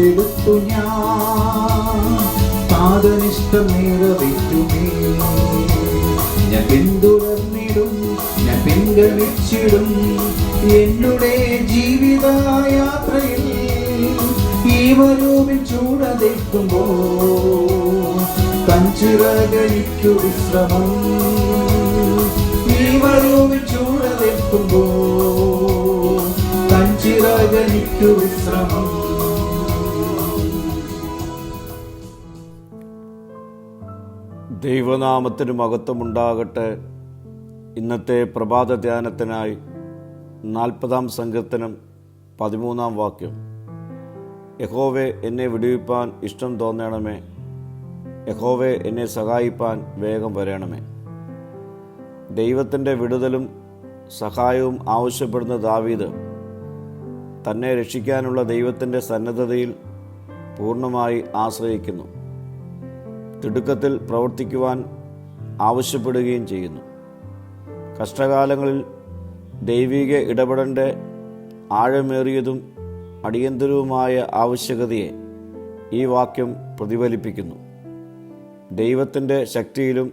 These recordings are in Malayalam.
പിടിച്ചെടുത്തു ഞാൻ താതനിഷ്ടം നിറവേറ്റുമേ. ഞാൻ പിന്തുടർന്നിടും, ഞാൻ പിൻഗമിച്ചിടും എന്നുടെ ജീവിത യാത്രയിൽ. ഈ വരൂപിൽ ചൂടതേക്കുമ്പോ കഞ്ചിറകനിക്കു വിശ്രമം. ഈ വരൂപിൽ ചൂടതേക്കുമ്പോ കഞ്ചിറകനിക്കു വിശ്രമം. ദൈവനാമത്തിന് മഹത്വമുണ്ടാകട്ടെ. ഇന്നത്തെ പ്രഭാത ധ്യാനത്തിനായി 40-ാം സങ്കീർത്തനം 13-ാം വാക്യം. യഹോവേ, എന്നെ വിടുവിപ്പാൻ ഇഷ്ടം തോന്നണമേ. യഹോവേ, എന്നെ സഹായിപ്പാൻ വേഗം വരണമേ. ദൈവത്തിൻ്റെ വിടുതലും സഹായവും ആവശ്യപ്പെടുന്ന ദാവീദ് തന്നെ രക്ഷിക്കാനുള്ള ദൈവത്തിൻ്റെ സന്നദ്ധതയിൽ പൂർണ്ണമായി ആശ്രയിക്കുന്നു. തിടുക്കത്തിൽ പ്രവർത്തിക്കുവാൻ ആവശ്യപ്പെടുകയും ചെയ്യുന്നു. കഷ്ടകാലങ്ങളിൽ ദൈവിക ഇടപെടലിൻ്റെ ആഴമേറിയതും അടിയന്തരവുമായ ആവശ്യകതയെ ഈ വാക്യം പ്രതിഫലിപ്പിക്കുന്നു. ദൈവത്തിൻ്റെ ശക്തിയിലും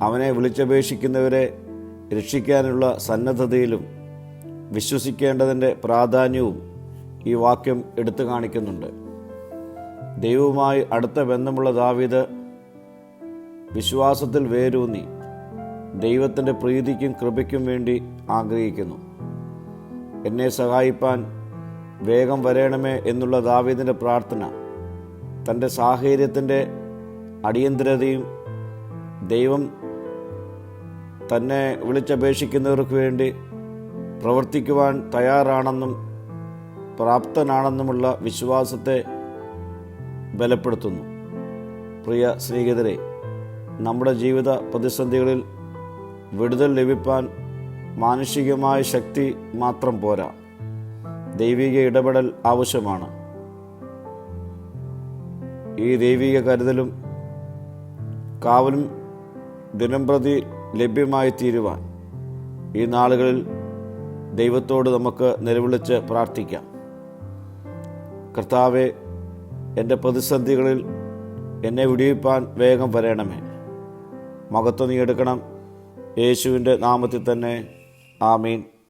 അവനെ വിളിച്ചപേക്ഷിക്കുന്നവരെ രക്ഷിക്കാനുള്ള സന്നദ്ധതയിലും വിശ്വസിക്കേണ്ടതിൻ്റെ പ്രാധാന്യവും ഈ വാക്യം എടുത്തു കാണിക്കുന്നുണ്ട്. ദൈവവുമായി അടുത്ത ബന്ധമുള്ള ദാവീദ് വിശ്വാസത്തിൽ വേരൂന്നി ദൈവത്തിൻ്റെ പ്രീതിക്കും കൃപയ്ക്കും വേണ്ടി ആഗ്രഹിക്കുന്നു. എന്നെ സഹായിപ്പാൻ വേഗം വരേണമേ എന്നുള്ള ദാവീദിൻ്റെ പ്രാർത്ഥന തൻ്റെ സാഹചര്യത്തിൻ്റെ അടിയന്തരതയും ദൈവം തന്നെ വിളിച്ചപേക്ഷിക്കുന്നവർക്ക് വേണ്ടി പ്രവർത്തിക്കുവാൻ തയ്യാറാണെന്നും പ്രാപ്തനാണെന്നുമുള്ള വിശ്വാസത്തെ ബലപ്പെടുത്തുന്നു. പ്രിയ സ്നേഹിതരെ, നമ്മുടെ ജീവിത പ്രതിസന്ധികളിൽ വിടുതൽ ലഭിപ്പാൻ മാനുഷികമായ ശക്തി മാത്രം പോരാ, ദൈവിക ഇടപെടൽ ആവശ്യമാണ്. ഈ ദൈവിക കരുതലും കാവലും ദിനംപ്രതി ലഭ്യമായി തീരുവാൻ ഈ നാളുകളിൽ ദൈവത്തോട് നമുക്ക് നിലവിളിച്ച് പ്രാർത്ഥിക്കാം. കർത്താവേ, എൻ്റെ പ്രതിസന്ധികളിൽ എന്നെ വിടുവിപ്പാൻ വേഗം വരണമേ. മഹത്വം നീ എടുക്കണം. യേശുവിൻ്റെ നാമത്തിൽ തന്നെ. ആമീൻ.